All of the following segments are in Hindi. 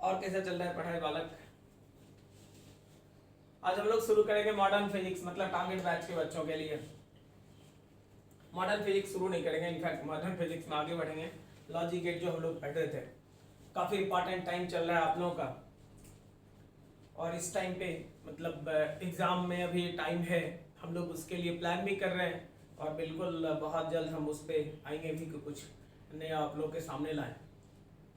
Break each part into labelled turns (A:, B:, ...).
A: और कैसा चल रहा है पढ़ाई बालक? आज हम लोग शुरू करेंगे मॉडर्न फिजिक्स, मतलब टारगेट बैच के बच्चों के लिए। मॉडर्न फिजिक्स शुरू नहीं करेंगे, इनफैक्ट मॉडर्न फिजिक्स में आगे बढ़ेंगे। लॉजिक गेट जो हम लोग पढ़ रहे थे, काफी इंपॉर्टेंट टाइम चल रहा है आप लोगों का, और इस टाइम पे मतलब एग्जाम में अभी टाइम है, हम लोग उसके लिए प्लान भी कर रहे हैं और बिल्कुल बहुत जल्द हम उस पर आएंगे भी कि कुछ नया आप लोग के सामने लाएं।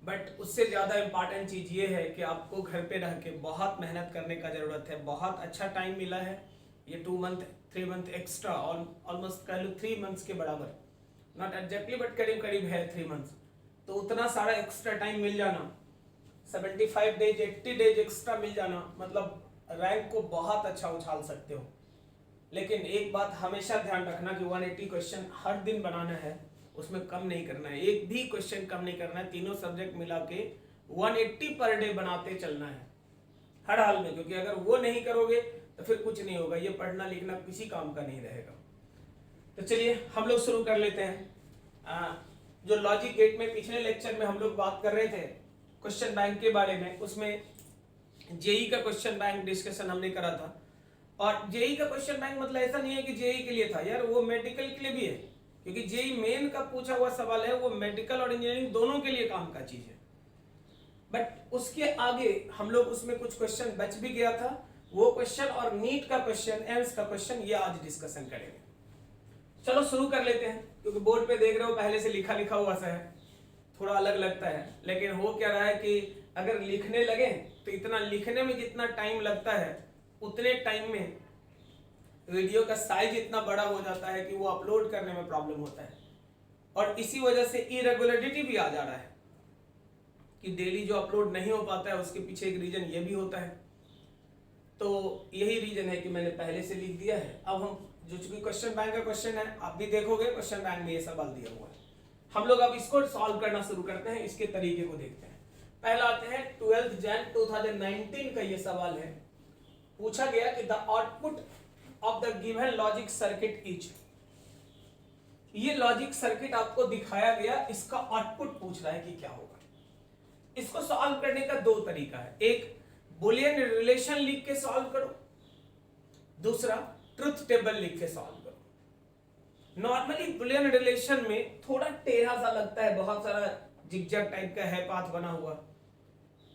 A: बट उससे ज़्यादा इम्पॉर्टेंट चीज़ ये है कि आपको घर पे रह के बहुत मेहनत करने का ज़रूरत है। बहुत अच्छा टाइम मिला है, ये 2 मंथ 3 मंथ एक्स्ट्रा, और ऑलमोस्ट कह लो 3 मंथ्स के बराबर, नॉट एग्जैक्टली बट करीब करीब है 3 मंथ्स। तो उतना सारा एक्स्ट्रा टाइम मिल जाना, 75 डेज 80 डेज एक्स्ट्रा मिल जाना, मतलब रैंक को बहुत अच्छा उछाल सकते हो। लेकिन एक बात हमेशा ध्यान रखना कि 180 क्वेश्चन हर दिन बनाना है, उसमें कम नहीं करना है, एक भी क्वेश्चन कम नहीं करना है। तीनों सब्जेक्ट मिला के 180 पर डे बनाते चलना है हर हाल में, क्योंकि अगर वो नहीं करोगे तो फिर कुछ नहीं होगा, ये पढ़ना लिखना किसी काम का नहीं रहेगा। तो चलिए हम लोग शुरू कर लेते हैं। जो लॉजिक गेट में पिछले लेक्चर में हम लोग बात कर रहे थे क्वेश्चन बैंक के बारे में, उसमें जेई का क्वेश्चन बैंक डिस्कशन हमने करा था। और जेई का क्वेश्चन बैंक मतलब ऐसा नहीं है कि जेई के लिए था यार, वो मेडिकल के लिए भी है, क्योंकि जेई मेन का पूछा हुआ सवाल है, वो मेडिकल और इंजीनियरिंग दोनों के लिए काम का चीज है। बट उसके आगे हम लोग उसमें कुछ क्वेश्चन बच भी गया था, वो क्वेश्चन और नीट का क्वेश्चन, एम्स का क्वेश्चन, ये आज डिस्कशन करेंगे। चलो शुरू कर लेते हैं, क्योंकि बोर्ड पे देख रहे हो पहले से लिखा लिखा हुआ सा है, थोड़ा अलग लगता है, लेकिन हो क्या रहा है कि अगर लिखने लगे तो इतना लिखने में जितना टाइम लगता है उतने टाइम में वीडियो का साइज इतना बड़ा हो जाता है कि वो अपलोड करने में प्रॉब्लम होता है, और इसी वजह से इरेगुलरिटी भी आ जा रहा है कि डेली जो अपलोड नहीं हो पाता है, उसके पीछे एक रीजन ये भी होता है। तो यही रीजन है कि मैंने पहले से लिख दिया है। अब हम जो चूंकि क्वेश्चन बैंक का क्वेश्चन है, आप भी देखोगे क्वेश्चन बैंक में ये सवाल दिया हुआ है, हम लोग अब इसको सॉल्व करना शुरू करते हैं, इसके तरीके को देखते हैं। पहला आते हैं 12 जन 2019 का ये सवाल है, पूछा गया कि the output of the given logic circuit is, ये लॉजिक सर्किट आपको दिखाया गया, इसका आउटपुट पूछ रहा है कि क्या होगा। इसको सॉल्व करने का दो तरीका है, एक बुलियन रिलेशन लिख के सॉल्व करो, दूसरा ट्रुथ टेबल लिख के सॉल्व करो। नॉर्मली बुलियन रिलेशन में थोड़ा टेढ़ा सा लगता है, बहुत सारा जिगजैग टाइप का है पाथ बना हुआ,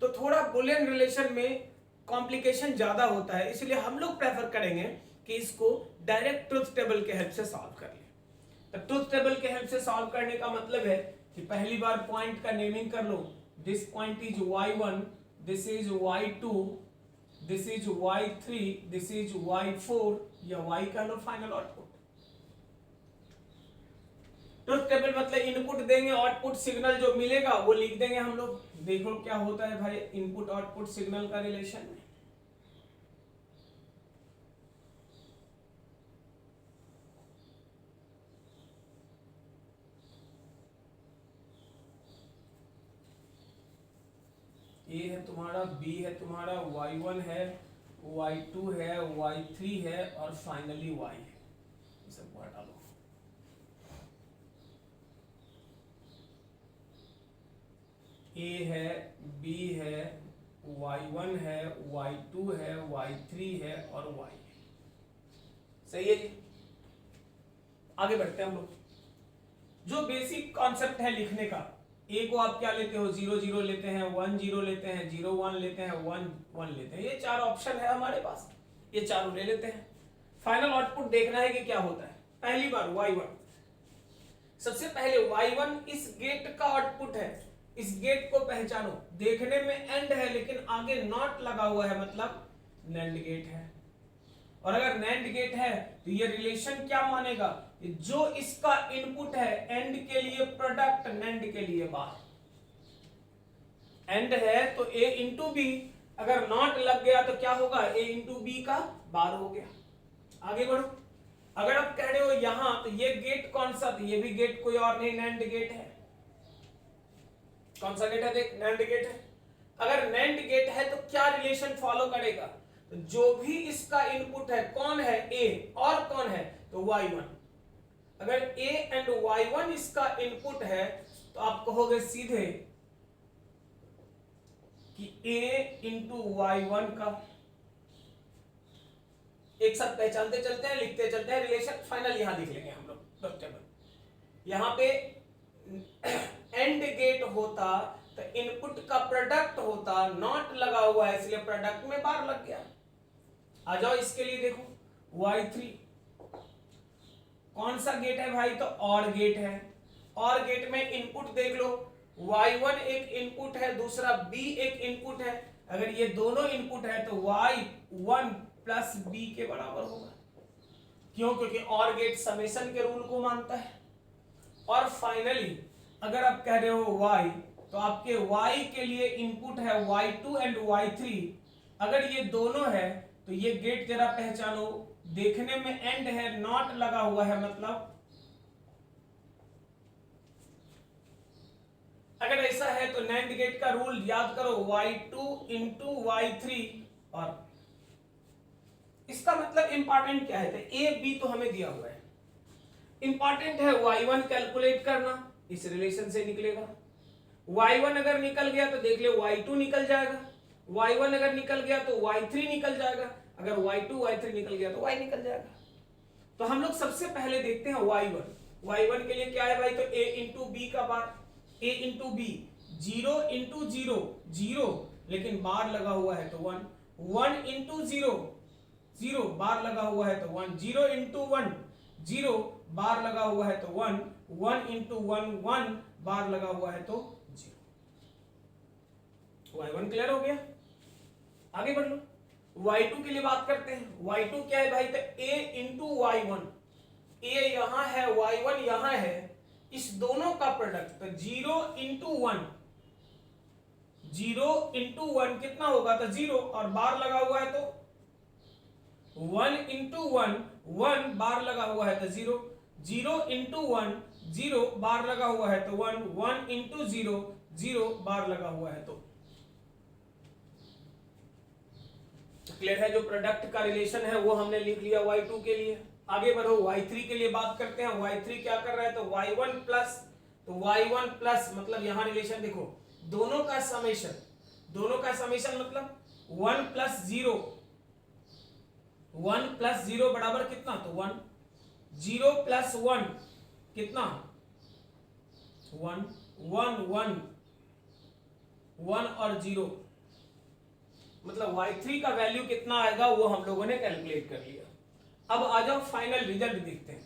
A: तो थोड़ा बुलियन रिलेशन में कॉम्प्लिकेशन ज्यादा होता है, इसलिए हम लोग प्रेफर करेंगे कि इसको डायरेक्ट ट्रुथ टेबल के हेल्प से सॉल्व कर ले। तो ट्रुथ टेबल के हेल्प से सॉल्व करने का मतलब है कि पहली बार पॉइंट का नेमिंग कर लो, this point is y1, this is y2, this is y3, this is y4, या y का लो फाइनल आउटपुट। ट्रुथ टेबल मतलब इनपुट देंगे, आउटपुट सिग्नल जो मिलेगा वो लिख देंगे हम लोग। देखो क्या होता है भाई इनपुट आउटपुट सिग्नल का रिलेशन में, ए है तुम्हारा, बी है तुम्हारा, y1 है, y2 है, y3 है, और फाइनली y है। ये सब को हटा लो। ए है, बी है, y1 है, y2 है, y3 है और y है। सही है जी। आगे बढ़ते हैं हम लोग। जो बेसिक कॉन्सेप्ट है लिखने का, ए को आप क्या लेते हो, 0 0 लेते हैं, 1 0 लेते हैं, 0 1 लेते हैं, 1 1 लेते हैं, ये चार ऑप्शन है हमारे पास, ये चारों ले लेते हैं। फाइनल आउटपुट देखना है कि क्या होता है। पहली बार y1, सबसे पहले y1 इस गेट का आउटपुट है, इस गेट को पहचानो, देखने में एंड है लेकिन आगे नॉट लगा हुआ है, मतलब नैंड गेट है। और अगर नैंड गेट है तो ये रिलेशन क्या मानेगा, जो इसका इनपुट है एंड के लिए प्रोडक्ट, नैंड के लिए बार। एंड है तो a इंटू बी, अगर नॉट लग गया तो क्या होगा, a इंटू बी का बार हो गया। आगे बढ़ो। अगर आप कह रहे हो यहां, तो ये गेट कौन सा, तो ये भी गेट कोई और नहीं, नैंड गेट है। कौन सा गेट है, देख नैंड गेट है। अगर नैंड गेट है तो क्या रिलेशन फॉलो करेगा, तो जो भी इसका इनपुट है, कौन है a और कौन है तो y1, अगर a एंड y1 इसका इनपुट है तो आप कहोगे सीधे कि a इंटू y1 का, एक साथ पहचानते चलते हैं, लिखते चलते हैं रिलेशन, फाइनल यहां लिख लेंगे हम लोग प्रूफ टेबल। यहां पे एंड गेट होता तो इनपुट का प्रोडक्ट होता, नॉट लगा हुआ है इसलिए प्रोडक्ट में बार लग गया। आ जाओ इसके लिए, देखो y3 कौन सा गेट है भाई, तो और गेट है। और गेट में इनपुट देख लो, y1 एक इनपुट है, दूसरा b एक इनपुट है। अगर ये दोनों इनपुट है तो y1 प्लस b के बराबर होगा। क्यों? क्योंकि और गेट समेशन के रूल को मानता है। और फाइनली अगर आप कह रहे हो y, तो आपके y के लिए इनपुट है y2 एंड y3। अगर ये दोनों है तो ये गेट जरा पहचानो, देखने में एंड है, नॉट लगा हुआ है, मतलब अगर ऐसा है तो नैंड गेट का रूल याद करो, y2 इंटू y3। और इसका मतलब इंपॉर्टेंट क्या है, तो a b तो हमें दिया हुआ है, इंपॉर्टेंट है y1 कैलकुलेट करना, इस रिलेशन से निकलेगा। y1 अगर निकल गया तो देख ले y2 निकल जाएगा, y1 अगर निकल गया तो y3 निकल जाएगा, अगर y2 y3 निकल गया तो y निकल जाएगा। तो हम लोग सबसे पहले देखते हैं y1 के लिए क्या है भाई, तो a इंटू बी का bar, a into B, 0 into 0 0, लेकिन बार लगा हुआ है तो 1, 1 इंटू 0 0, बार लगा हुआ है तो 1, 0 इंटू 1 0, बार लगा हुआ है तो 1, 1 इंटू 1 1, बार लगा हुआ है तो 0। y1 क्लियर हो गया, आगे बढ़ लो। y2 के लिए बात करते हैं। y2 क्या है भाई, तो a इंटू y1, a यहां है y1 यहां है, इस दोनों का प्रोडक्ट, तो 0 इंटू 1, 0 इंटू 1 कितना होगा, तो 0, और बार लगा हुआ है तो 1 इंटू 1 1, बार लगा हुआ है तो 0, 0 इंटू 1 0, बार लगा हुआ है तो 1, 1 इंटू 0 0, बार लगा हुआ है तो क्लियर है। जो प्रोडक्ट का रिलेशन है वो हमने लिख लिया y2 के लिए। आगे बढ़ो, y3 के लिए बात करते हैं। y3 क्या कर रहा है, तो y1 प्लस, तो y1 प्लस मतलब यहां रिलेशन देखो, दोनों का समेशन मतलब 1 प्लस 0, 1 प्लस 0 बराबर कितना, तो 1, 0 प्लस 1 कितना, 1, 1 1 1 और 0, मतलब y3 का वैल्यू कितना आएगा वो हम लोगों ने कैलकुलेट कर लिया। अब आ जाओ फाइनल रिजल्ट देखते हैं।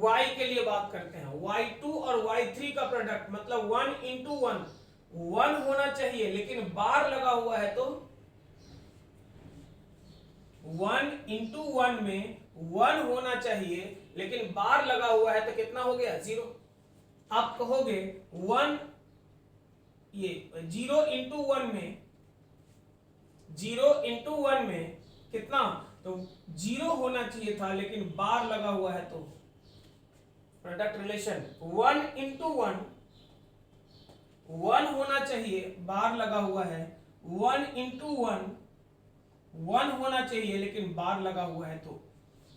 A: y के लिए बात करते हैं। y2 और y3 का प्रोडक्ट मतलब 1 इंटू 1, 1 होना चाहिए, लेकिन बार लगा हुआ है तो 1 इंटू 1 में 1 होना चाहिए, लेकिन बार लगा हुआ है तो कितना हो गया, 0। आप कहोगे 1, ये 0 इंटू 1 में, 0 इंटू 1 में कितना, तो 0 होना चाहिए था, लेकिन बार लगा हुआ है तो प्रोडक्ट रिलेशन 1 इंटू 1, 1 होना चाहिए, बार लगा हुआ है, 1 इंटू 1 1 होना चाहिए, लेकिन बार लगा हुआ है तो।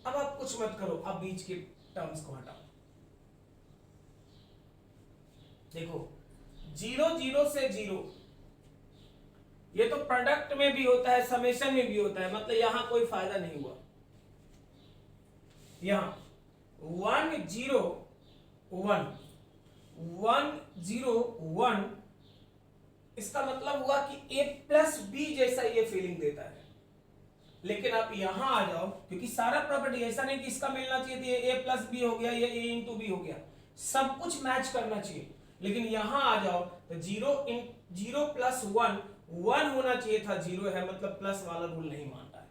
A: अब आप कुछ मत करो, अब बीच के टर्म्स को हटाओ। देखो 0 0 से 0, ये तो प्रोडक्ट में भी होता है, समेशन में भी होता है, मतलब यहां कोई फायदा नहीं हुआ। यहां 1 0 1 1 0 1, इसका मतलब हुआ कि a प्लस बी जैसा ये फीलिंग देता है। लेकिन आप यहां आ जाओ, क्योंकि सारा प्रॉपर्टी ऐसा नहीं कि इसका मिलना चाहिए तो ये a प्लस बी हो गया, ये a इंटू बी हो गया, सब कुछ मैच करना चाहिए। लेकिन यहां आ जाओ तो 0 प्लस 1 1 होना चाहिए था, 0 है, मतलब प्लस वाला रूल नहीं मान रहा है।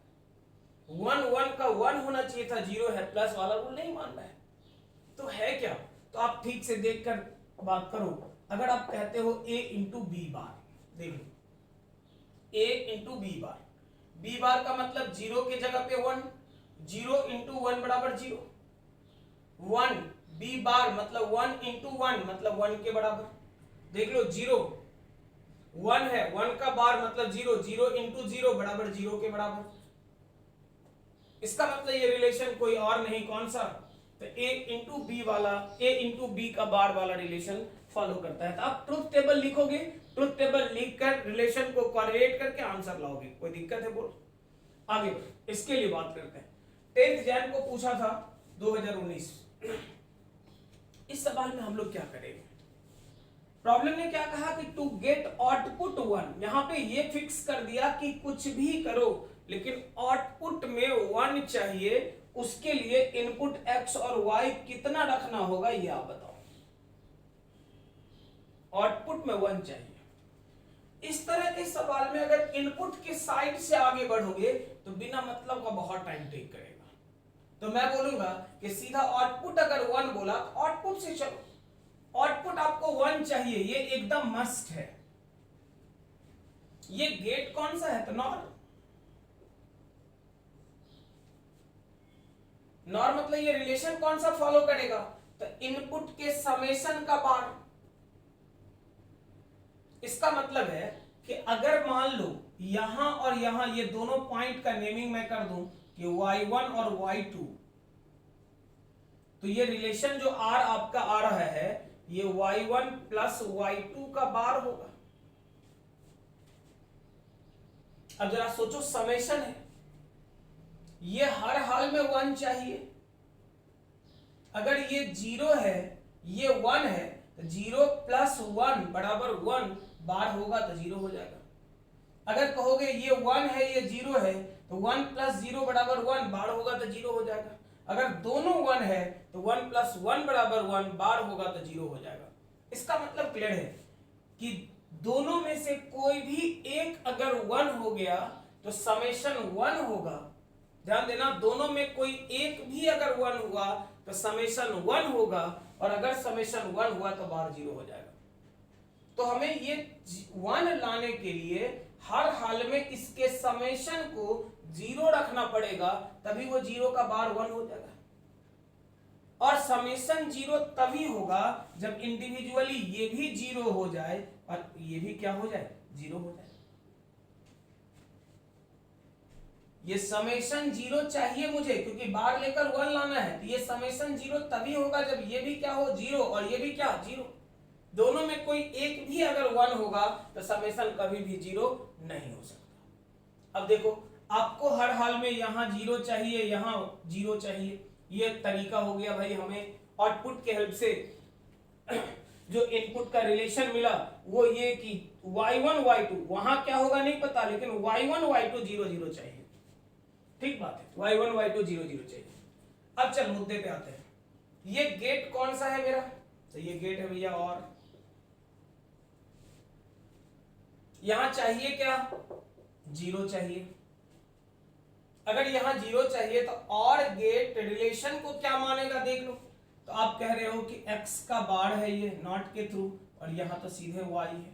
A: 1 1 का 1 होना चाहिए था, 0 है, प्लस वाला रूल नहीं मान रहा है। तो है क्या, तो आप ठीक से देखकर बात करो। अगर आप कहते हो a इंटू बी बार, देख लो a into B bar, B bar का मतलब 0 के जगह पे 1, 0 इंटू 1 बराबर 0, 1 बी बार मतलब 1 इंटू 1 मतलब 1 के बराबर। देख लो 0 1 है, 1 का बार मतलब 0, 0 इंटू 0 बराबर 0 के बराबर। इसका मतलब ये रिलेशन कोई और नहीं, कौन सा, तो a इंटू बी वाला, a इंटू बी का बार वाला रिलेशन फॉलो करता है। तो आप ट्रुथ टेबल लिखोगे ट्रुथ टेबल लिख कर रिलेशन को कोरिलेट करके आंसर लाओगे। कोई दिक्कत है बोलो? आगे बढ़ो, इसके लिए बात करते हैं। 10th जैन को पूछा था 2019। इस सवाल में हम लोग क्या करेंगे? प्रॉब्लम ने क्या कहा कि टू गेट आउटपुट 1, यहां पे ये फिक्स कर दिया कि कुछ भी करो लेकिन आउटपुट में 1 चाहिए। उसके लिए इनपुट x और y कितना रखना होगा ये आप बताओ। आउटपुट में 1 चाहिए। इस तरह के सवाल में अगर इनपुट के साइड से आगे बढ़ोगे तो बिना मतलब का बहुत टाइम टेक करेगा। तो मैं बोलूंगा कि सीधा आउटपुट अगर 1 बोला तो आउटपुट से चलो। आउटपुट आपको 1 चाहिए, ये एकदम मस्ट है। ये गेट कौन सा है? तो नॉर मतलब ये रिलेशन कौन सा फॉलो करेगा? तो इनपुट के समेशन का बार। इसका मतलब है कि अगर मान लो यहां और यहां ये दोनों पॉइंट का नेमिंग मैं कर दूं कि y1 और y2, तो ये रिलेशन जो r आपका आ रहा है ये y1 प्लस y2 का बार होगा। अब जरा सोचो, समेशन है, ये हर हाल में 1 चाहिए। अगर ये 0 है, ये 1 है, तो 0 प्लस 1 बराबर 1, बार होगा तो 0 हो जाएगा। अगर कहोगे ये 1 है ये 0 है, तो 1 प्लस 0 बराबर 1, बार होगा तो 0 हो जाएगा। अगर दोनों 1 है तो 1 प्लस 1 बराबर 1, बार होगा तो 0 हो जाएगा। इसका मतलब क्लियर है कि दोनों में से कोई भी एक अगर 1 हो गया तो समेशन 1 होगा। ध्यान देना, दोनों में कोई एक भी अगर 1 हुआ तो समेशन 1 होगा, और अगर समेशन 1 हुआ तो बार 0 हो जाएगा। तो हमें ये 1 लाने के लिए हर हाल में इसके समेशन को 0 रखना पड़ेगा, तभी वो 0 का बार 1 हो जाएगा। और समेशन 0 तभी होगा जब इंडिविजुअली ये भी 0 हो जाए और ये भी क्या हो जाए? 0 हो जाए। ये समेशन 0 चाहिए मुझे, क्योंकि बार लेकर 1 लाना है। तो ये समेशन 0 तभी होगा जब ये भी क्या हो? 0, और ये भी क्या? 0। दोनों में कोई एक भी अगर 1 होगा तो समेशन कभी भी 0 नहीं हो सकता। अब देखो, आपको हर हाल में यहां 0 चाहिए, यहां 0 चाहिए। ये तरीका हो गया भाई हमें आउटपुट के हेल्प से जो इनपुट का रिलेशन मिला वो ये कि y1 y2, वहां क्या होगा नहीं पता, लेकिन y1 y2 0 0 चाहिए। ठीक बात है, y1 y2 0 0 चाहिए। अब चल मुद्दे पे आते हैं। ये गेट कौन सा है मेरा? तो ये गेट है भैया, और यहां चाहिए क्या? 0 चाहिए। अगर यहां 0 चाहिए तो और गेट रिलेशन को क्या मानेगा देख लो। तो आप कह रहे हो कि x का बार है ये नॉट के थ्रू, और यहां तो सीधे y है।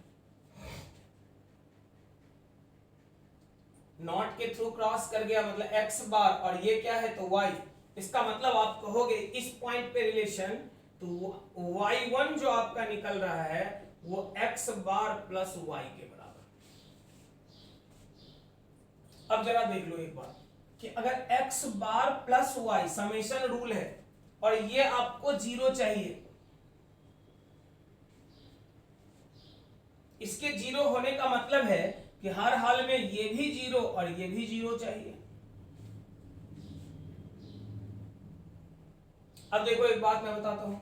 A: नॉट के थ्रू क्रॉस कर गया मतलब x बार, और ये क्या है? तो y। इसका मतलब आप कहोगे इस पॉइंट पे रिलेशन, तो y1 जो आपका निकल रहा है वो x बार प्लस y के बराबर। अब जरा देख लो एक बात कि अगर x बार प्लस y समेशन रूल है और ये आपको 0 चाहिए, इसके 0 होने का मतलब है कि हर हाल में ये भी 0 और ये भी 0 चाहिए। अब देखो एक बात मैं बताता हूं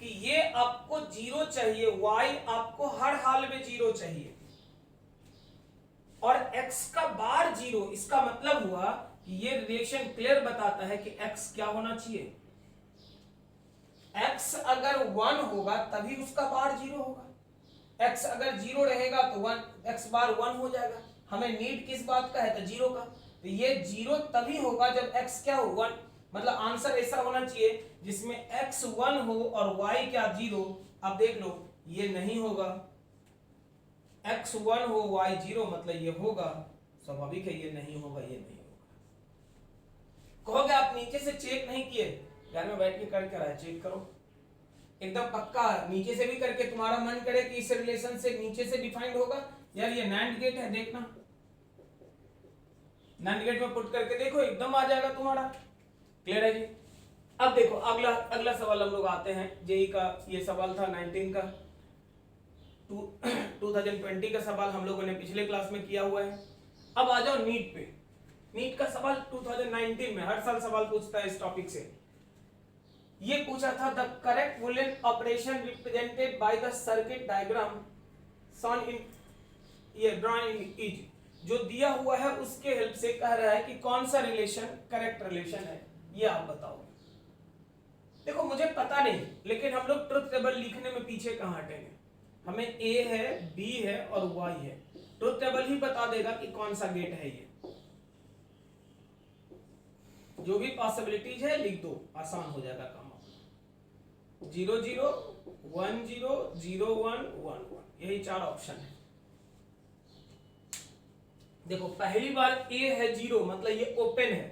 A: कि ये आपको 0 चाहिए, y आपको हर हाल में 0 चाहिए, और x का बार 0। इसका मतलब हुआ कि ये रिलेशन क्लियर बताता है कि x क्या होना चाहिए? x अगर 1 होगा तभी उसका बार 0 होगा। x अगर 0 रहेगा तो 1 x बार 1 हो जाएगा। हमें नीड किस बात का है? तो 0 का। तो ये 0 तभी होगा जब x क्या हो? 1। मतलब आंसर ऐसा होना चाहिए जिसमें x 1 हो और y क्या? 0। अब देख लो, ये नहीं होगा। x 1 हो y 0, मतलब ये होगा। स्वाभाविक है ये नहीं होगा, ये नहीं होगा। कहोगे आप नीचे से चेक नहीं किए? घर में बैठ के करके रहा है, चेक करो एकदम पक्का। नीचे से भी करके तुम्हारा मन करे कि इस रिलेशन से नीचे से डिफाइंड होगा। यार ये नैंड गेट है, देखना नैंड गेट में पुट करके देखो, एकदम आ जाएगा तुम्हारा। क्लियर है जी? अब देखो अगला सवाल हम लोग आते हैं। जेई का ये सवाल था 19 का। 2020 का सवाल हम लोगों ने पिछले क्लास में किया हुआ है। अब आ जाओ नीट पे। नीट का सवाल 2019 में हर साल सवाल पूछता है इस टॉपिक से। ये पूछा था the correct Boolean operation represented by the circuit diagram shown in ये ड्रॉइंग इज, जो दिया हुआ है उसके हेल्प से कह रहा है कि कौन सा रिलेशन करेक्ट रिलेशन है, ये आप बताओ। देखो मुझे पता नहीं, लेकिन हम लोग ट्रुथ टेबल लिखने में पीछे कहां हटेंगे। हमें ए है, बी है और वाई है, ट्रुथ टेबल ही बता देगा कि कौन सा गेट है। ये जो भी पॉसिबिलिटीज है लिख दो, आसान हो जाएगा काम। 0 0 1 0 0 1 1 1, यही 4 ऑप्शन है। देखो पहली बार ए है 0 मतलब ये ओपन है,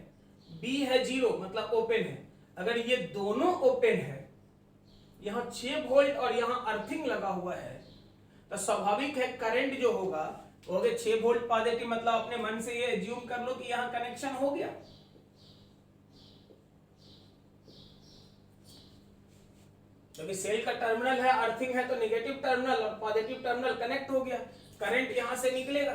A: बी है 0 मतलब ओपन है। अगर ये दोनों ओपन है, यहां 6 वोल्ट और यहां अर्थिंग लगा हुआ है, तो स्वाभाविक है करंट जो होगा वो 6 वोल्ट पॉजिटिव, मतलब अपने मन से ये एज्यूम कर लो कि यहां कनेक्शन हो गया। क्योंकि सेल का टर्मिनल है, अर्थिंग है, तो नेगेटिव टर्मिनल और पॉजिटिव टर्मिनल कनेक्ट हो गया, करंट यहां से निकलेगा।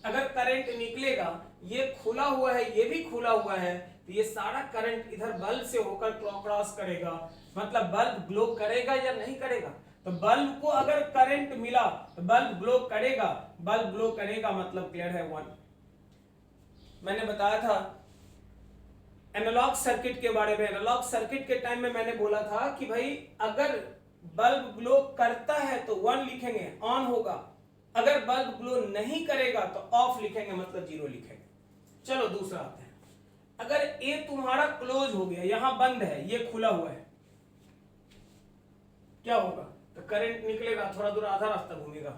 A: अगर करंट निकलेगा, ये खुला हुआ है, ये भी खुला हुआ है, तो ये सारा करंट इधर बल्ब से होकर क्रॉस करेगा, मतलब बल्ब ग्लो करेगा या नहीं करेगा। तो बल्ब को अगर करंट मिला तो बल्ब ग्लो करेगा, बल्ब ग्लो करेगा मतलब क्लियर है 1। मैंने बताया था एनालॉग सर्किट के बारे में। एनालॉग सर्किट के टाइम में मैंने बोला था कि भाई अगर बल्ब ग्लो करता है तो 1 लिखेंगे, ऑन होगा। अगर बल्ब ग्लो नहीं करेगा तो ऑफ लिखेंगे, मतलब 0 लिखेंगे। चलो दूसरा आते हैं। अगर ए तुम्हारा क्लोज हो गया, यहां बंद है, ये खुला हुआ है, क्या होगा? तो करंट निकलेगा, थोड़ा दूर आधा रास्ता घूमेगा।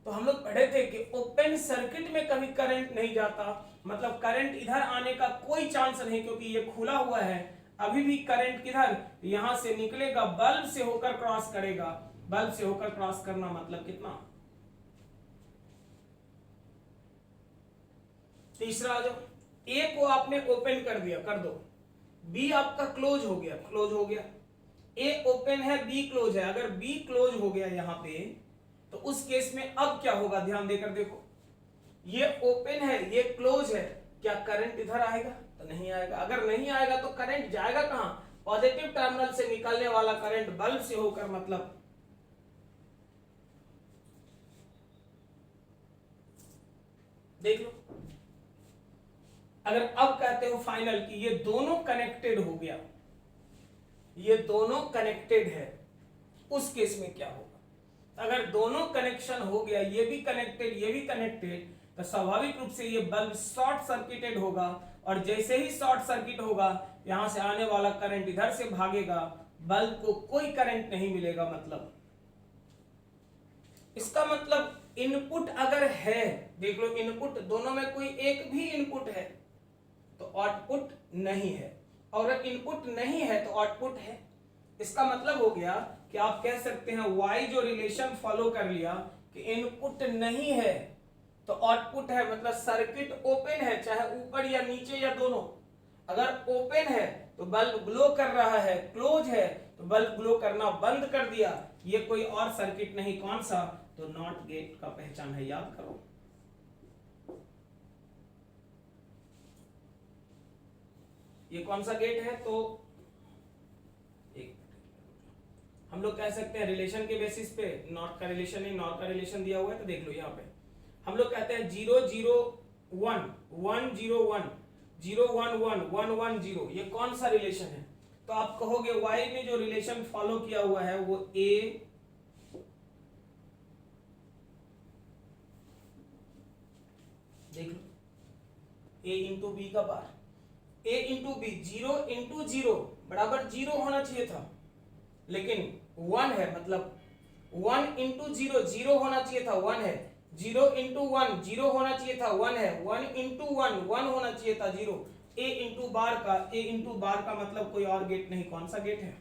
A: तो हम लोग पढ़े थे कि ओपन सर्किट में कभी करंट नहीं जाता, मतलब करंट इधर आने का कोई चांस नहीं, क्योंकि ये खुला हुआ है। अभी भी करंट किधर, यहां से निकलेगा, बल्ब से होकर क्रॉस करेगा। बल्ब से होकर क्रॉस करना मतलब कितना? तीसरा आ जाओ। ए को आपने ओपन कर दिया, कर दो। बी आपका क्लोज हो गया, क्लोज हो गया। ए ओपन है, बी क्लोज है। अगर बी क्लोज हो गया यहां पे, तो उस केस में अब क्या होगा, ध्यान देकर देखो। ये ओपन है, ये क्लोज है, क्या करंट इधर आएगा? तो नहीं आएगा। अगर नहीं आएगा तो करंट जाएगा कहां? पॉजिटिव टर्मिनल से निकलने वाला करंट बल्ब से होकर, मतलब देख लो। अगर अब कहते हो फाइनल कि ये दोनों कनेक्टेड हो गया, ये दोनों कनेक्टेड है, उस केस में क्या होगा? अगर दोनों कनेक्शन हो गया, ये भी कनेक्टेड, ये भी कनेक्टेड, तो स्वाभाविक रूप से ये बल्ब शॉर्ट सर्किटेड होगा, और जैसे ही शॉर्ट सर्किट होगा, यहां से आने वाला करंट इधर से भागेगा, बल्ब को कोई करंट नहीं मिलेगा। मतलब इसका मतलब इनपुट अगर है, देख लो, इनपुट दोनों में कोई एक भी इनपुट है तो आउटपुट नहीं है, और इनपुट नहीं है तो आउटपुट है। इसका मतलब हो गया कि आप कह सकते हैं Y जो रिलेशन फॉलो कर लिया कि इनपुट नहीं है तो आउटपुट है, मतलब सर्किट ओपन है, चाहे ऊपर या नीचे या दोनों। अगर ओपन है तो बल्ब ग्लो कर रहा है, क्लोज है तो बल्ब ग्लो करना बंद कर दिया। ये कोई और सर्किट नहीं, कौन सा? तो नॉट गेट का पहचान है, याद करो। ये कौन सा गेट है? तो एक हम लोग कह सकते हैं रिलेशन के बेसिस पे, नॉट का रिलेशन नहीं, नॉट का रिलेशन दिया हुआ है, तो देख लो यहाँ पे हम लोग कहते हैं 0 0 1 1 0 1 0 1 1 1 1 0, ये कौन सा रिलेशन है? तो आप कहोगे Y ने जो रिलेशन फॉलो किया हुआ है वो A देख लो, A इंटू बी का bar, A into B, 0 into 0 बराबर 0 होना चाहिए था, लेकिन 1 है, मतलब 1 इंटू 0 0 होना चाहिए था, 1 है। 0 इंटू 1 0 होना चाहिए था, 1 है। 1 इंटू 1 1 होना चाहिए था, 0। A इंटू बार का, A इंटू बार का मतलब कोई और गेट नहीं, कौन सा गेट है?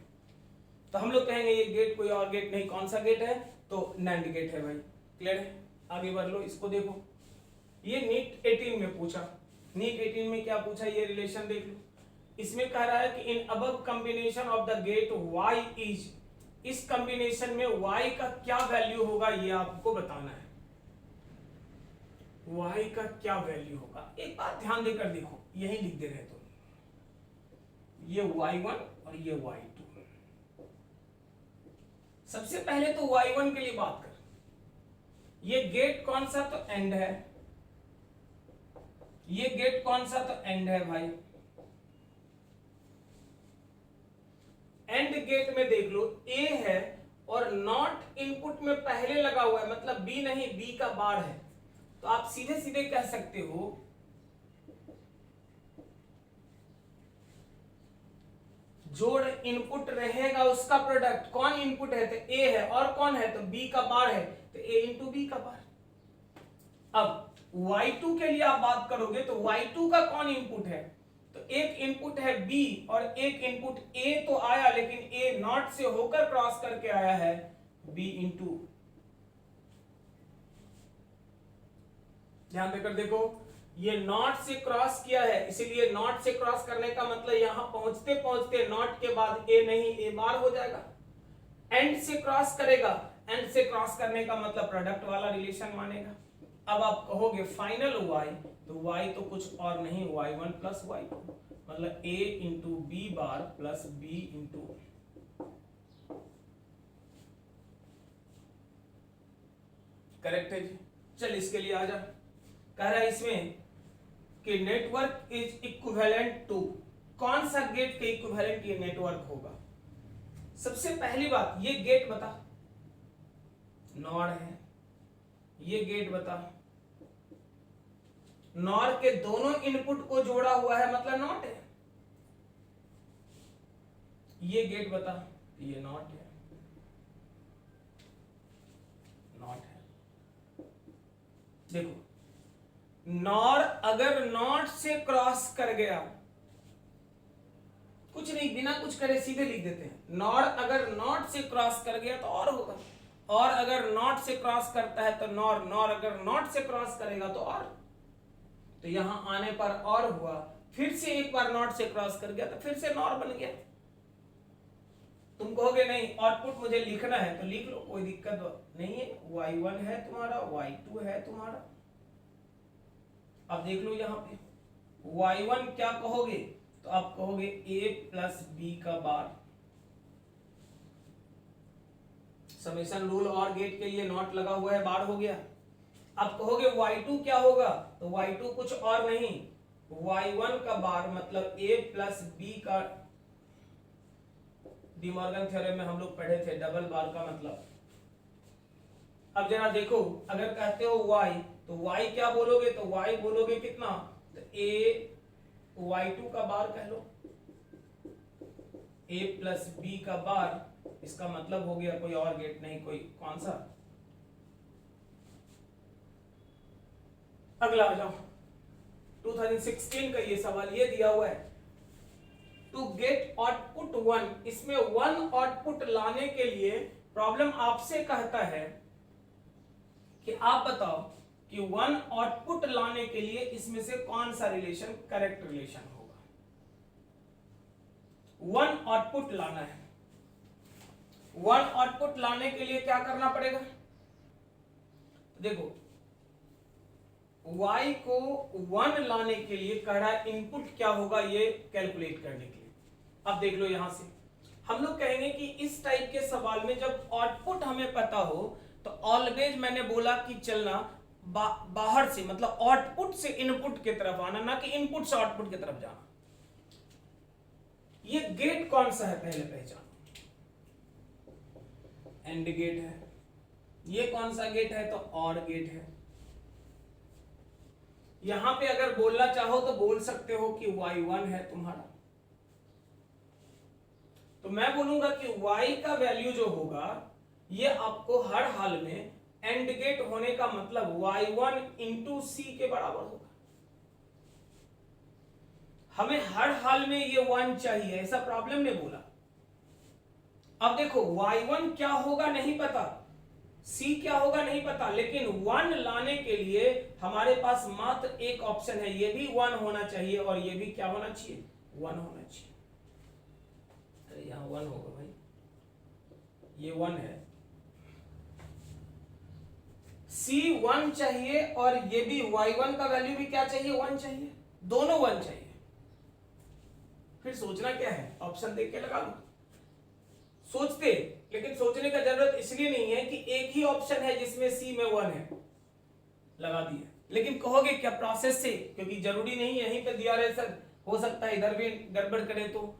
A: तो हम लोग कहेंगे ये गेट कोई और गेट नहीं, कौन सा गेट है? तो नैंड गेट है भाई। क्लियर है? आगे बढ़ लो, इसको देखो। ये नीट 18 में पूछा, नीट 18 में क्या पूछा, ये रिलेशन देख लो। इसमें कह रहा है कि in above combination of the gate Y is इस कॉम्बिनेशन में y का क्या वैल्यू होगा ये आपको बताना है। y का क्या वैल्यू होगा, एक बात ध्यान देकर देखो, यही लिख दे रहे तो ये y1 और ये y2। सबसे पहले तो y1 के लिए बात कर, ये गेट कौन सा, तो एंड है, ये गेट कौन सा, तो एंड है भाई। एंड गेट में देख लो A है और नॉट इनपुट में पहले लगा हुआ है, मतलब B नहीं, B का बार है, तो आप सीधे सीधे कह सकते हो जोड़ इनपुट रहेगा उसका प्रोडक्ट, कौन इनपुट है तो A है, और कौन है तो B का बार है, तो A इंटू B का बार। अब y2 के लिए आप बात करोगे तो y2 का कौन इनपुट है, तो एक इनपुट है B और एक इनपुट A तो आया, लेकिन A नॉट से होकर क्रॉस करके आया है B इंटू। ध्यान देकर देखो, ये नॉट से क्रॉस किया है, इसीलिए नॉट से क्रॉस करने का मतलब यहां पहुंचते पहुंचते नॉट के बाद A नहीं, A बार हो जाएगा। एंड से क्रॉस करेगा, एंड से क्रॉस करने का मतलब प्रोडक्ट वाला रिलेशन मानेगा। अब आप कहोगे फाइनल y, तो y तो कुछ और नहीं y1 प्लस y2, मतलब a into B bar plus b into. Correct है जी। चल इसके लिए आ जा, कह रहा है इसमें कि नेटवर्क इज इक्विवेलेंट टू, कौन सा गेट के इक्विवेलेंट ये नेटवर्क होगा। सबसे पहली बात ये गेट बता, नॉर है, ये गेट बता, नॉर के दोनों इनपुट को जोड़ा हुआ है मतलब नॉट है, ये गेट बता, ये नॉट है, नॉट है। देखो नॉर अगर नॉट से क्रॉस कर गया, कुछ नहीं बिना कुछ करे सीधे लिख देते हैं, नॉर अगर नॉट से क्रॉस कर गया तो और होगा, और अगर नॉट से क्रॉस करता है तो नॉर, नॉर अगर नॉट से क्रॉस करेगा तो और, तो यहां आने पर और हुआ, फिर से एक बार नॉट से क्रॉस कर गया तो फिर से नॉर बन गया। तुम कहोगे नहीं आउटपुट मुझे लिखना है तो लिख लो, कोई दिक्कत नहीं है, y1 है तुम्हारा, y2 है तुम्हारा। अब देख लो यहां पे y1 क्या कहोगे, तो आप कहोगे a प्लस b का बार, समेशन रूल और गेट के लिए नॉट लगा हुआ है, बार हो गया। अब कहोगे y2 क्या होगा, तो y2 कुछ और नहीं y1 का बार, मतलब a प्लस b का, डी मॉर्गन थ्योरम में हम लोग पढ़े थे डबल बार का मतलब। अब जरा देखो, अगर कहते हो y तो y क्या बोलोगे, तो y बोलोगे कितना, तो a y2 का बार कह लो, a प्लस b का बार, इसका मतलब हो गया कोई और गेट नहीं, कोई कौन सा। अगला आ जाओ, 2016 का ये सवाल ये दिया हुआ है, टू गेट आउटपुट 1, इसमें 1 आउटपुट लाने के लिए प्रॉब्लम आपसे कहता है कि आप बताओ कि 1 आउटपुट लाने के लिए इसमें से कौन सा रिलेशन करेक्ट रिलेशन होगा। 1 आउटपुट लाना है, 1 आउटपुट लाने के लिए क्या करना पड़ेगा, देखो y को 1 लाने के लिए कह रहा है इनपुट क्या होगा ये कैलकुलेट करने के लिए। अब देख लो यहां से हम लोग कहेंगे कि इस टाइप के सवाल में जब आउटपुट हमें पता हो तो ऑलवेज मैंने बोला कि चलना बाहर से, मतलब आउटपुट से इनपुट की तरफ आना, ना कि इनपुट से आउटपुट की तरफ जाना। ये गेट कौन सा है पहले पहचानो, एंड गेट है। ये कौन सा गेट है, तो और गेट है। यहां पे अगर बोलना चाहो तो बोल सकते हो कि y1 है तुम्हारा, तो मैं बोलूंगा कि y का वैल्यू जो होगा ये आपको हर हाल में एंड गेट होने का मतलब y1 इंटू सी के बराबर होगा। हमें हर हाल में ये 1 चाहिए, ऐसा प्रॉब्लम ने बोला। अब देखो y1 क्या होगा नहीं पता, c क्या होगा नहीं पता, लेकिन 1 लाने के लिए हमारे पास मात्र एक ऑप्शन है, ये भी 1 होना चाहिए और ये भी क्या होना चाहिए, 1 होना चाहिए। अरे यहां 1 होगा भाई, ये 1 है, C1 चाहिए और ये भी y1 का वैल्यू भी क्या चाहिए, 1 चाहिए, दोनों 1 चाहिए। फिर सोचना क्या है, ऑप्शन देख के लगा लो। सोचते, लेकिन सोचने का जरूरत इसलिए नहीं है कि एक ही ऑप्शन है जिसमें C में 1 है, लगा दिया। लेकिन कहोगे क्या प्रोसेस से, क्योंकि जरूरी नहीं यहीं पे दिया रहे सर, हो सकता है इधर भी गड़बड़ करे तो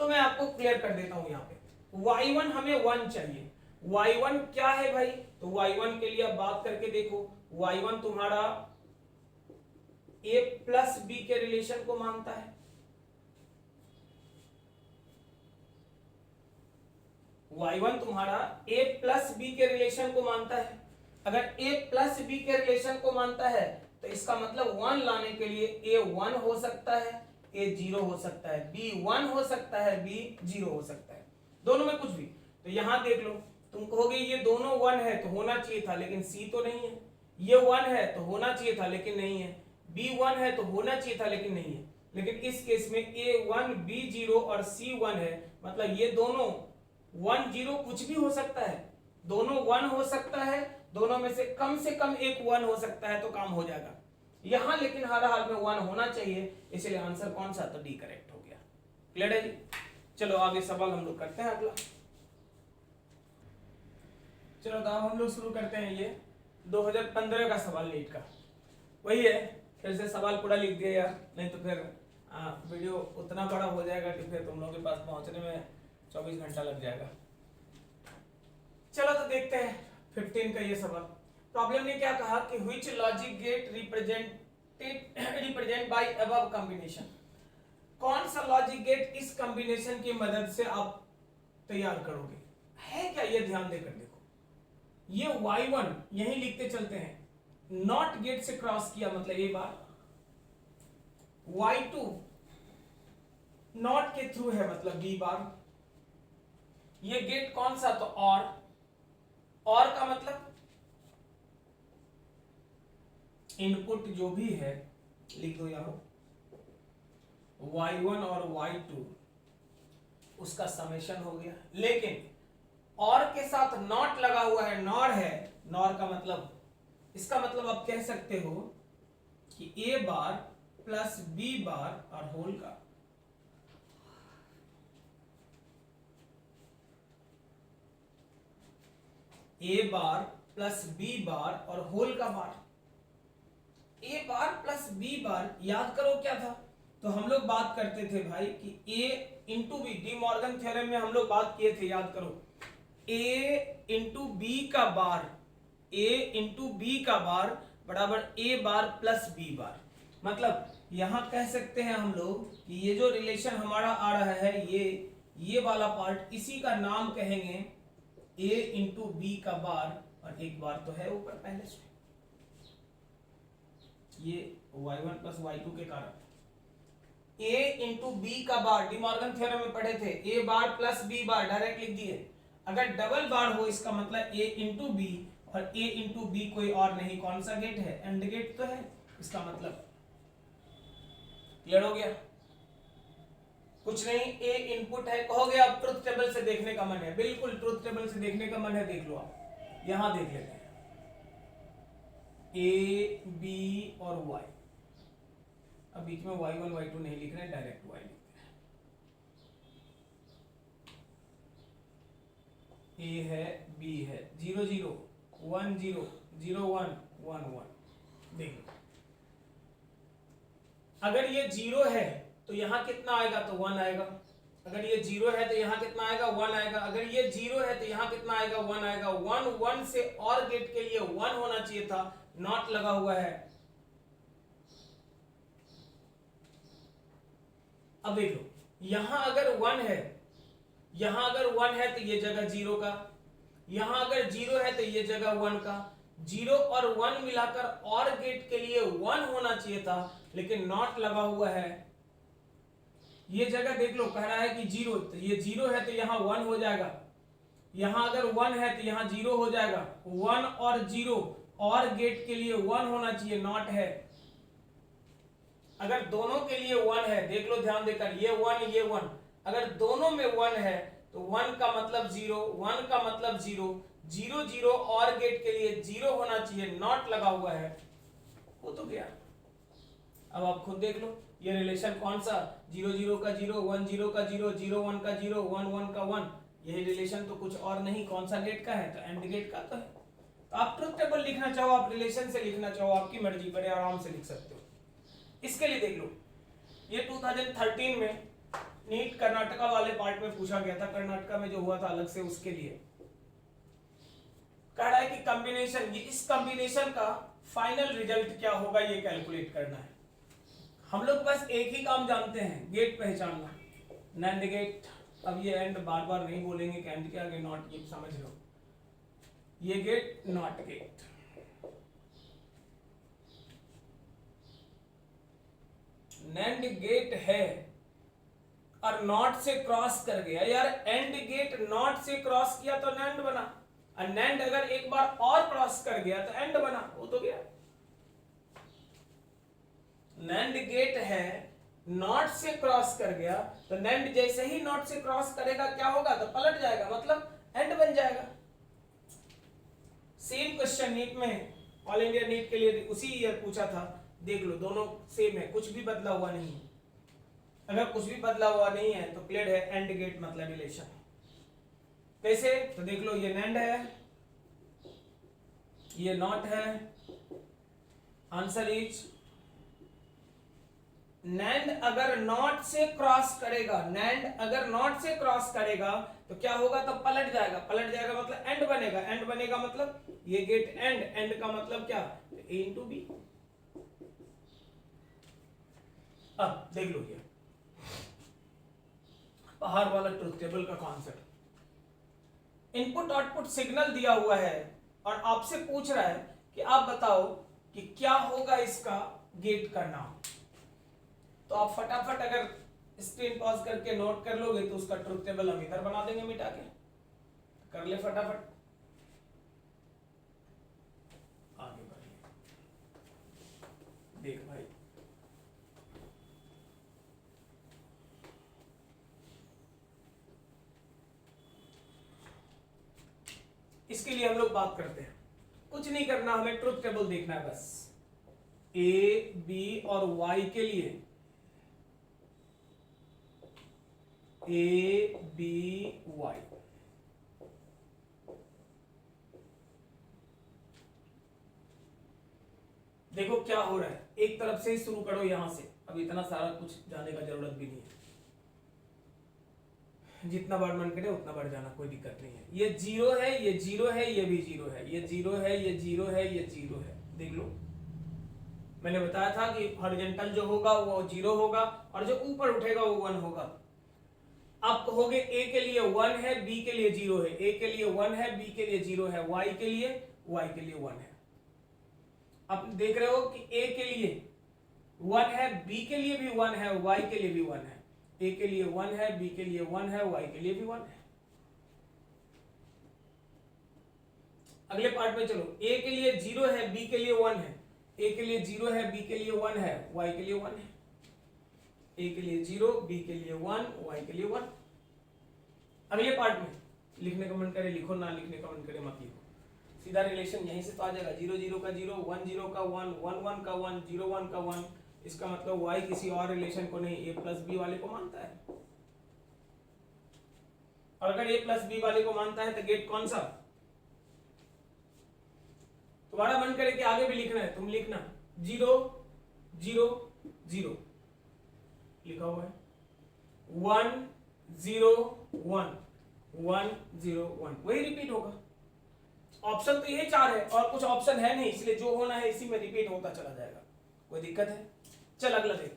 A: मैं आपको क्लियर कर देता हूं। यहाँ पे y1 हमें 1 चाहिए, y1 क्या है भाई, तो y1 के लिए अब बात करके देखो, y1 तुम्हारा a प्लस b के रिलेशन को मानता है, y1 तुम्हारा a प्लस b के रिलेशन को मानता है। अगर a प्लस b के रिलेशन को मानता है तो इसका मतलब 1 लाने के लिए a 1 हो सकता है, a 0 हो सकता है, b 1 हो सकता है, b 0 हो सकता है, दोनों में कुछ भी। तो यहां देख लो, तुम कहोगे ये दोनों 1 है तो होना चाहिए था, लेकिन c तो नहीं है, ये 1 है तो होना चाहिए था लेकिन नहीं है, b 1 है तो होना चाहिए था लेकिन नहीं है। लेकिन इस केस में a 1 b 0 और c 1 है, मतलब ये दोनों 1 0 कुछ भी हो सकता है, दोनों 1 हो सकता है, दोनों में से कम एक 1 हो सकता है तो काम हो जाएगा। यहां लेकिन हर हाल में 1 होना चाहिए, इसलिए आंसर कौन सा, तो डी करेक्ट हो गया। क्लियर है जी। चलो आगे सवाल हम लोग करते हैं अगला। चलो तो अब हम लोग शुरू करते हैं ये 2015 का सवाल नीट का। वही है, फिर से सवाल पूरा लिख दिया यार, नहीं तो फिर वीडियो उतना बड़ा हो जाएगा कि फिर तुम लोगों के पास पहुंचने में 24 घंटा लग जाएगा। चलो तो देखते हैं 15 का ये सवाल। प्रॉब्लम ने क्या कहा कि which logic gate represent by above combination, कौन सा लॉजिक गेट इस कॉम्बिनेशन की मदद से आप तैयार करोगे, है क्या ये ध्यान देकर देखो। ये y1 यहीं लिखते चलते हैं, नॉट गेट से क्रॉस किया मतलब ये बार, y2 नॉट के थ्रू है मतलब b बार, ये गेट कौन सा, तो और का मतलब इनपुट जो भी है लिख दो यहां, y1 और y2 उसका समेशन हो गया। लेकिन और के साथ नॉट लगा हुआ है, नॉर है, नॉर का मतलब, इसका मतलब आप कह सकते हो कि a बार प्लस b बार और होल का, a बार प्लस b बार और होल का bar. a bar plus b बार याद करो क्या था, तो हम लोग बात करते थे भाई कि a into B, De Morgan theorem में हम लोग बात किए थे, याद करो, a इंटू बी का बार, a इंटू बी का बार बराबर a बार प्लस b बार। मतलब यहां कह सकते हैं हम लोग कि ये जो रिलेशन हमारा आ रहा है, ये वाला पार्ट, इसी का नाम कहेंगे a इंटू बी का बार, और एक बार तो है ऊपर पहले से, ये y1 प्लस y2 के कारण a इंटू बी का बार, डी मॉर्गन थ्योरम में पढ़े थे, a bar plus b bar direct लिख दिए। अगर डबल बार हो इसका मतलब a इंटू बी, और a इंटू बी कोई और नहीं, कौन सा गेट है, एंड गेट तो है, इसका मतलब क्लियर हो गया। कुछ नहीं, a इनपुट है, कहोगे अब ट्रुथ टेबल से देखने का मन है, बिल्कुल ट्रुथ टेबल से देखने का मन है, देख लो आप, यहां देख लेते हैं a b और y, अब बीच में y1 y2 नहीं लिख रहे, डायरेक्ट y लिखते हैं। a है, b है, 0 0 1 0 0 1 1 1, देख लो, अगर ये 0 है तो यहां कितना आएगा, तो 1 आएगा। अगर ये 0 है तो यहां कितना आएगा, 1 आएगा। अगर ये 0 है तो यहां कितना आएगा, 1 आएगा। 1 1 से और गेट के लिए 1 होना चाहिए था, नॉट लगा हुआ है। अब देखो, यहां अगर 1 है, यहां अगर 1 है तो ये जगह 0 का, यहां अगर 0 है तो ये जगह 1 का। 0 और 1 मिलाकर और गेट के लिए 1 होना चाहिए था, लेकिन नॉट लगा हुआ है। ये जगह देख लो, कह रहा है कि 0, तो ये 0 है तो यहां 1 हो जाएगा। यहां अगर 1 है तो यहां 0 हो जाएगा। 1 और 0 और गेट के लिए 1 होना चाहिए, नॉट है। अगर दोनों के लिए 1 है, देख लो ध्यान देकर, ये 1 ये 1, अगर दोनों में 1 है तो 1 का मतलब 0, 1 का मतलब 0, 0 0 और गेट के लिए 0 होना चाहिए, नॉट लगा हुआ है, वो तो गया। अब आप खुद देख लो ये रिलेशन कौन सा, 0 0 का 0, 1 0 का 0, 0 1 का 0, 1 1 का 1, यही रिलेशन तो कुछ और नहीं, कौन सा गेट का है, तो एंड गेट का तो है। तो आप ट्रुथ टेबल लिखना चाहो, आप रिलेशन से लिखना चाहो, आपकी मर्जी, बड़े आराम से लिख सकते हो। इसके लिए देख लो, ये 2013 में नीट कर्नाटका वाले पार्ट में पूछा गया था, कर्नाटका में जो हुआ था अलग से, उसके लिए कह रहा है कि कॉम्बिनेशन, ये इस कॉम्बिनेशन का फाइनल रिजल्ट क्या होगा ये कैलकुलेट करना है। हम लोग बस एक ही काम जानते हैं, गेट पहचानना, नैंड गेट। अब ये एंड बार बार नहीं बोलेंगे कि एंड के आगे नॉट, ये समझ लो, ये gate NOT gate, NAND gate है और नॉट से क्रॉस कर गया यार, एंड गेट नॉट से क्रॉस किया तो नैंड बना, और नैंड अगर एक बार और क्रॉस कर गया तो एंड बना, वो तो गया। नैंड गेट है, नॉट से क्रॉस कर गया, तो नैंड जैसे ही नॉट से क्रॉस करेगा क्या होगा, तो पलट जाएगा, मतलब एंड बन जाएगा। सेम क्वेश्चन नीट में, ऑल इंडिया नीट के लिए उसी ईयर पूछा था, देख लो दोनों सेम है, कुछ भी बदला हुआ नहीं है। अगर कुछ भी बदला हुआ नहीं है तो क्लियर है, एंड गेट मतलब रिलेशन। कैसे, तो देख लो, ये नैंड है, ये नॉट है, आंसर इज नैंड अगर नॉट से क्रॉस करेगा, नैंड अगर नॉट से क्रॉस करेगा तो क्या होगा, तो पलट जाएगा, पलट जाएगा मतलब एंड बनेगा, एंड बनेगा मतलब ये गेट एंड, एंड का मतलब क्या, ए इंटू बी। अब देख लो ये बाहर वाला ट्रुथ टेबल का कॉन्सेप्ट, इनपुट आउटपुट सिग्नल दिया हुआ है और आपसे पूछ रहा है कि आप बताओ कि क्या होगा इसका गेट का नाम। तो आप फटाफट अगर स्क्रीन पॉज करके नोट कर लोगे तो उसका ट्रुथ टेबल हम इधर बना देंगे मिटा के, कर ले फटाफट, आगे बढ़िए। देख भाई, इसके लिए हम लोग बात करते हैं, कुछ नहीं करना, हमें ट्रुथ टेबल देखना है बस। ए बी और वाई के लिए, ए बी वाई, देखो क्या हो रहा है, एक तरफ से ही शुरू करो यहां से, अब इतना सारा कुछ जाने का जरूरत भी नहीं है, जितना बार मन करे उतना बार जाना, कोई दिक्कत नहीं है। ये जीरो है, ये जीरो है, ये भी जीरो है, ये जीरो है, ये जीरो है, ये जीरो है, देख लो मैंने बताया था कि हॉरिजॉन्टल जो होगा वो जीरो होगा और जो ऊपर उठेगा वो 1 होगा। आप कहोगे ए के लिए 1 है, बी के लिए 0 है, ए के लिए 1 है, बी के लिए 0 है, वाई के लिए 1 है। आप देख रहे हो कि ए के लिए 1 है, बी के लिए भी 1 है, वाई के लिए भी 1 है, ए के लिए 1 है, बी के लिए 1 है, वाई के लिए भी 1 है। अगले पार्ट में चलो, ए के लिए 0 है, बी के लिए 1 है, ए के लिए 0 है, बी के लिए 1 है, वाई के लिए 1 है, ए के लिए 0, बी के लिए 1, वाई के लिए 1। अगले पार्ट में लिखने का मन करे लिखो, ना लिखने का मन करे मत लिखो, सीधा रिलेशन यहीं से तो आ जाएगा, 0 0 का 0, 1 0 का 1, 1 1 का 1, 0 1 का 1। इसका मतलब y किसी और रिलेशन को नहीं, a प्लस बी वाले को मानता है, और अगर a प्लस बी वाले को मानता है तो गेट कौन सा, तुम्हारा मन करे कि आगे भी लिखना है तुम लिखना, 0 0 0 लिखा हुआ है, 1 0 1 1 0 1, वही रिपीट होगा। ऑप्शन तो ये 4 है और कुछ ऑप्शन है नहीं, इसलिए जो होना है इसी में रिपीट होता चला जाएगा, कोई दिक्कत है। चल अगला देख,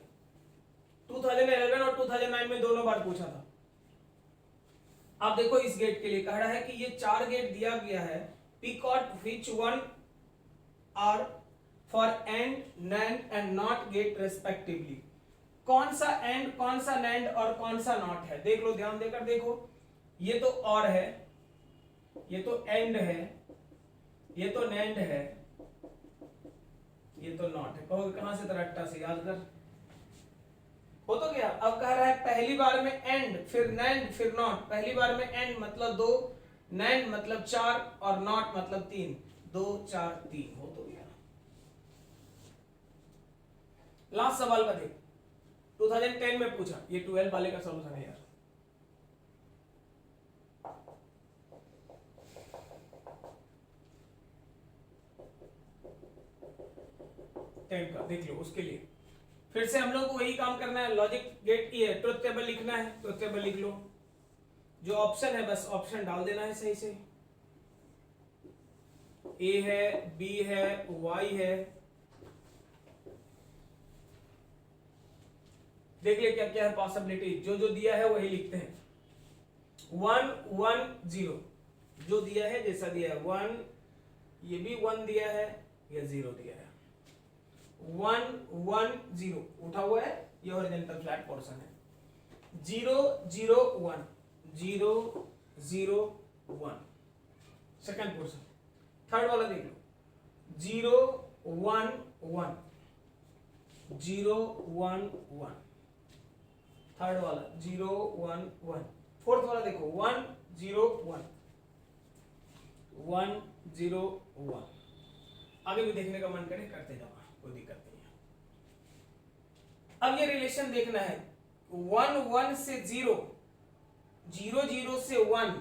A: 2011 और 2009 में दोनों बार पूछा था। आप देखो इस गेट के लिए कह रहा है कि ये 4 गेट दिया गया है, pick out which one are for AND, NAND AND NOT gate respectively. कौन सा एंड, कौन सा नैंड और कौन सा नॉट है, देख लो, ध्यान देकर देखो, ये तो और है, ये तो एंड है, ये तो नैंड है, ये तो नॉट है। कहोगे कहां से, तरट्टा से याद कर, हो तो गया। अब कह रहा है पहली बार में एंड, फिर नैंड, फिर नॉट। पहली बार में एंड मतलब 2, नैंड मतलब 4 और नॉट मतलब 3। 2 4 3 हो तो गया। लास्ट सवाल का देख, 2010 में पूछा, ये 12 वाले का सॉल्यूशन है यार। टेन का देख लो, उसके लिए फिर से हम लोग को वही काम करना है। लॉजिक गेट की है, ट्रुथ टेबल लिखना है, ट्रुथ टेबल लिख लो। जो ऑप्शन है बस ऑप्शन डाल देना है सही से। ए है, बी है, वाई है। देख ले क्या क्या है पॉसिबिलिटी। जो जो दिया है वही लिखते हैं। 1 1 0 जो दिया है, जैसा दिया है 1, ये भी 1 दिया है, ये 0 दिया है। 1 1 0 उठा हुआ है, ये हॉरिजॉन्टल फ्लैट पोर्शन है। 0 0 1 0 0 1 सेकंड पोर्शन। थर्ड वाला देख लो, 0 1 1 0 1 1 थर्ड वाला 0 1 1। फोर्थ वाला देखो 1 0 1 1 0 1। आगे भी देखने का मन करे करते जाओ, कोई दिक्कत नहीं है। अब ये रिलेशन देखना है, 1 1 से 0, 0 0 से 1,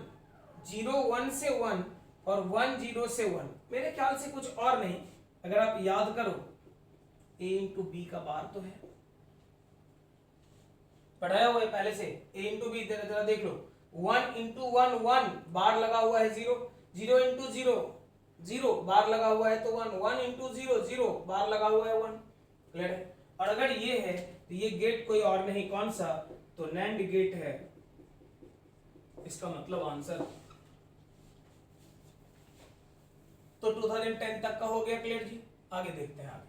A: 0 1 से 1 और 1 0 से 1। मेरे ख्याल से कुछ और नहीं, अगर आप याद करो a इंटू बी का बार तो है, पढ़ाया हुआ है पहले से। a इंटू बी जरा देख लो, 1 इंटू 1 1 बार लगा हुआ है 0, 0 इंटू 0 0 बार लगा हुआ है तो 1, 1 इंटू 0 0 बार लगा हुआ है 1। क्लियर है। और अगर ये है तो ये गेट कोई और नहीं, कौन सा, तो नैंड गेट है। इसका मतलब आंसर तो 2010 तक का हो गया। क्लियर जी। आगे देखते हैं आगे।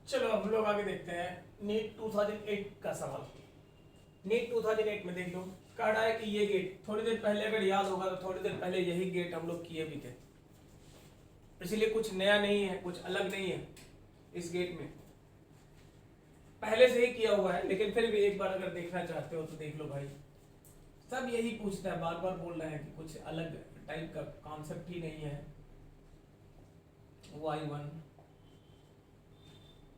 A: चलो अब लोग आगे देखते हैं नीट 2008 का सवाल। नीट 2008 में देख लो, कह रहा है कि ये गेट थोड़ी देर पहले, अगर याद होगा तो थोड़ी देर पहले यही गेट हम लोग किए भी थे, इसलिए कुछ नया नहीं है, कुछ अलग नहीं है इस गेट में, पहले से ही किया हुआ है। लेकिन फिर भी एक बार अगर देखना चाहते हो तो देख लो भाई, सब यही पूछता है, बार बार बोल रहे हैं कि कुछ अलग टाइप का कॉन्सेप्ट ही नहीं है। y1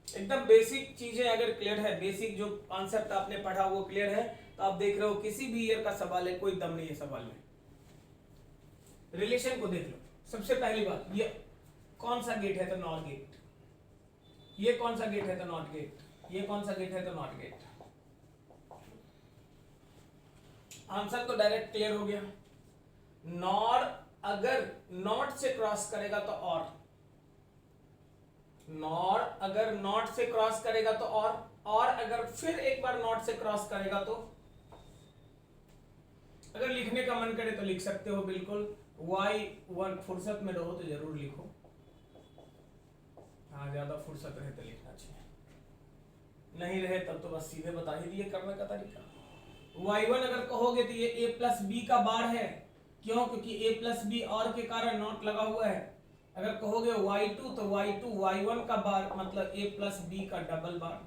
A: एकदम बेसिक चीजें अगर क्लियर है, बेसिक जो कॉन्सेप्ट आपने पढ़ा वो क्लियर है, तो आप देख रहे हो किसी भी ईयर का सवाल है, कोई दम नहीं है सवाल में। रिलेशन को देख लो। सबसे पहली बात, ये कौन सा गेट है तो नॉट गेट, ये कौन सा गेट है तो नॉट गेट, ये कौन सा गेट है तो नॉट गेट। आंसर तो डायरेक्ट क्लियर हो गया। नॉर अगर नॉट से क्रॉस करेगा तो नॉर अगर नॉट से क्रॉस करेगा तो और अगर फिर एक बार नॉट से क्रॉस करेगा तो। अगर लिखने का मन करे तो लिख सकते हो बिल्कुल। y1 फुर्सत में रहो तो जरूर लिखो, हाँ ज्यादा फुर्सत रहे तो लिखना चाहिए, नहीं रहे तब तो बस सीधे बता ही दिए करने का तरीका। y1 अगर कहोगे तो ये a प्लस बी का बार है, क्यों, क्योंकि a प्लस बी और के कारण नॉट लगा हुआ है। अगर कहोगे y2 तो y2 y1 का बार मतलब a प्लस बी का डबल बार।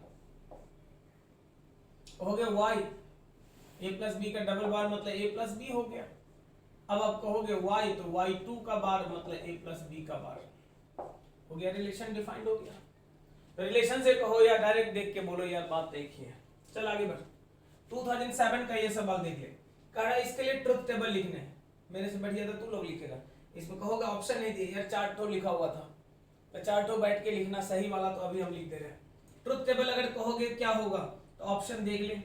A: कहोगे y a प्लस बी का डबल बार मतलब a प्लस बी हो गया। अब आप कहोगे y तो y2 का बार मतलब a प्लस बी का बार हो गया। रिलेशन डिफाइंड हो गया। रिलेशन से कहो या डायरेक्ट देख के बोलो यार बात देखी है। चल आगे बढ़। 2007 का ये सवाल देख ले, कह रहा है इसके लिए ट्रुथ टेबल लिखना है। मेरे से बढ़िया तो तू लोग लिखेगा, इसमें कहोगे ऑप्शन नहीं दिए यार, 4 ठो लिखा हुआ था तो 4 ठो बैठ के लिखना सही वाला, तो अभी हम लिख दे रहे हैं। ट्रुथ टेबल अगर कहोगे क्या होगा तो ऑप्शन देख ले,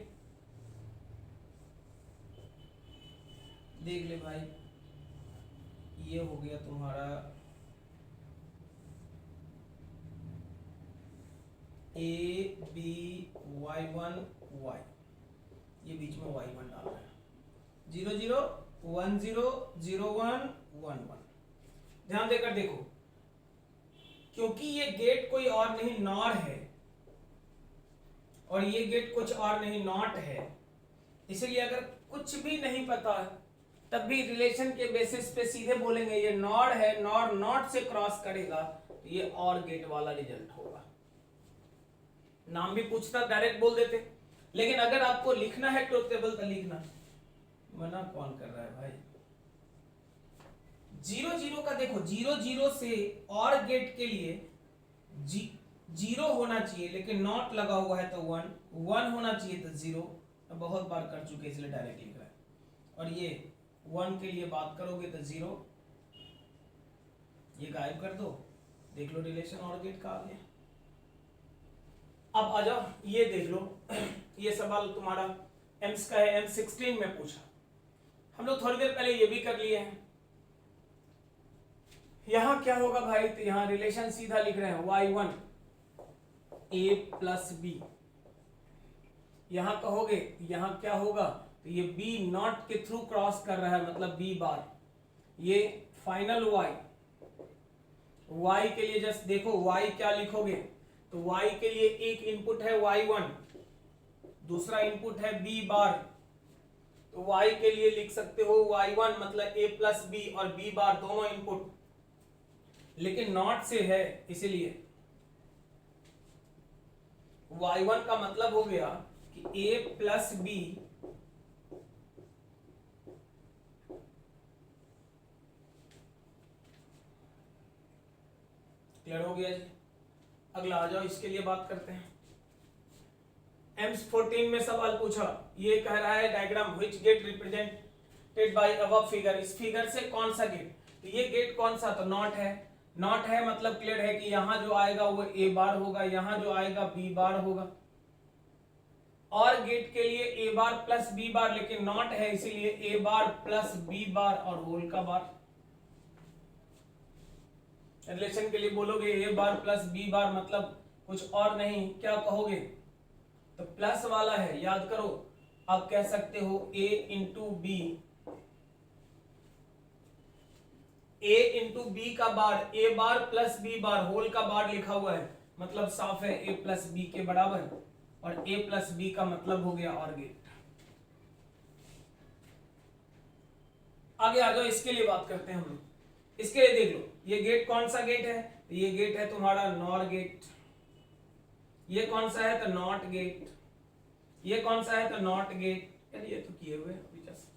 A: देख ले भाई, ये हो गया तुम्हारा ए बी y1 y, ये बीच में y1 डाल रहे हैं। 0 0 1 0 0 1 1 1। ध्यान देकर देखो, क्योंकि ये गेट कोई और नहीं नॉर है और ये गेट कुछ और नहीं नॉट है, इसलिए अगर कुछ भी नहीं पता तब भी रिलेशन के बेसिस पे सीधे बोलेंगे ये नॉर है, नॉर नॉट से क्रॉस करेगा तो ये और गेट वाला रिजल्ट होगा। नाम भी पूछता डायरेक्ट बोल देते, लेकिन अगर आपको लिखना है ट्रुथ टेबल तो लिखना, मना कौन कर रहा है भाई। 0 0 का देखो, 0 0 से और गेट के लिए 0 होना चाहिए, लेकिन नॉट लगा हुआ है तो 1, 1 होना चाहिए तो 0। बहुत बार कर चुके इसलिए डायरेक्ट लिख रहा है। और ये 1 के लिए बात करोगे तो 0, ये गायब कर दो, देख लो रिलेशन और गेट का आ गया। अब आ जाओ ये देख लो, ये सवाल तुम्हारा एम्स का है, M16 में पूछा। हम लोग थोड़ी देर पहले ये भी कर लिए हैं। यहां क्या होगा भाई, तो यहां रिलेशन सीधा लिख रहे हैं y1 a प्लस बी। यहां कहोगे यहां क्या होगा, तो ये b नॉट के थ्रू क्रॉस कर रहा है, मतलब b बार। ये फाइनल y के लिए जस्ट देखो y क्या लिखोगे, तो y के लिए एक इनपुट है y1, दूसरा इनपुट है b बार। तो y के लिए लिख सकते हो y1 मतलब a प्लस बी, और b बार दोनों इनपुट, लेकिन नॉट से है इसीलिए y1 का मतलब हो गया कि a प्लस बी क्लियर हो गया जी। अगला आ जाओ, इसके लिए बात करते हैं। M14 में सवाल पूछा, ये कह रहा है diagram which gate represented by above figure. इस फिगर से कौन सा गेट, तो ये गेट कौन सा, तो नॉट है। नॉट है मतलब क्लियर है कि यहां जो आएगा वो a बार होगा, यहां जो आएगा b बार होगा। और गेट के लिए a बार प्लस b बार, लेकिन नॉट है इसीलिए a बार प्लस b बार और होल का बार। रिलेशन के लिए बोलोगे a बार प्लस b बार मतलब कुछ और नहीं, क्या कहोगे, तो प्लस वाला है, याद करो। आप कह सकते हो a into B, a into B का bar, a bar plus b bar whole का बार लिखा हुआ है, मतलब साफ है a प्लस बी के बराबर, और a प्लस बी का मतलब हो गया और गेट। आगे आ जाओ, इसके लिए बात करते हैं हम लोग। इसके लिए देख लो, ये गेट कौन सा गेट है, तो ये गेट है तुम्हारा नॉर गेट। ये कौन सा है, तो नॉट गेट। ये कौन सा है, तो नॉट गेट। यार ये तो किए हुए अभी just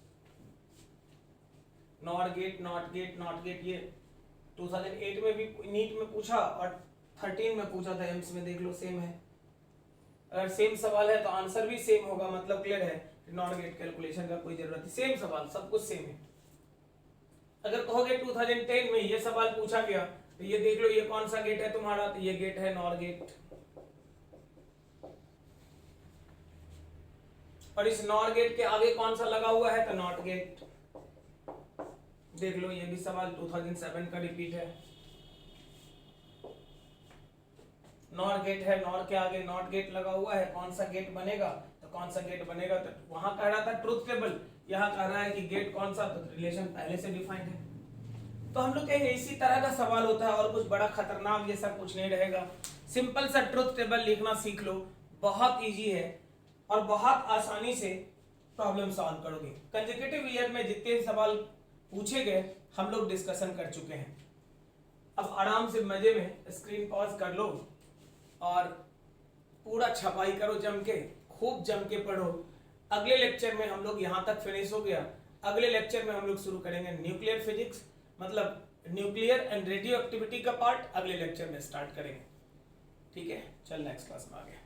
A: not gate, NOT gate, NOT gate. ये 2008 में भी नीट में पूछा और 13 में पूछा था एम्स में, देख लो सेम है। अगर सेम सवाल है तो आंसर भी सेम होगा, मतलब क्लियर है कि नॉट गेट कैलकुलेशन का कोई जरूरत नहीं, सेम सवाल, सब कुछ सेम है। अगर कहोगे 2010 में ये सवाल पूछा गया, तो ये देख लो ये कौन सा गेट है तुम्हारा, तो ये गेट है नॉर गेट। और इस नॉर गेट के आगे कौन सा लगा हुआ है, तो नॉट गेट। देख लो ये भी सवाल 2007 का रिपीट है। नॉर गेट है, नॉर के आगे नॉट गेट लगा हुआ है, कौन सा गेट बनेगा, तो कौन सा गेट बनेगा, तो वहां कह रहा था ट्रुथ टेबल, यहाँ कह रहा है कि गेट कौन सा, तो रिलेशन पहले से डिफाइंड है। तो हम लोग कहेंगे इसी तरह का सवाल होता है, और कुछ बड़ा खतरनाक ये सब कुछ नहीं रहेगा। सिंपल सा ट्रुथ टेबल लिखना सीख लो, बहुत इजी है और बहुत आसानी से प्रॉब्लम सॉल्व करोगे। कंसेक्यूटिव ईयर में जितने सवाल पूछे गए हम लोग डिस्कशन कर चुके हैं। अब आराम से मजे में स्क्रीन पॉज कर लो और पूरा छपाई करो, जम के खूब जम के पढ़ो। अगले लेक्चर में हम लोग यहाँ तक फिनिश हो गया। अगले लेक्चर में हम लोग शुरू करेंगे न्यूक्लियर फिजिक्स, मतलब न्यूक्लियर एंड रेडियो एक्टिविटी का पार्ट अगले लेक्चर में स्टार्ट करेंगे। ठीक है, चल नेक्स्ट क्लास में आगे।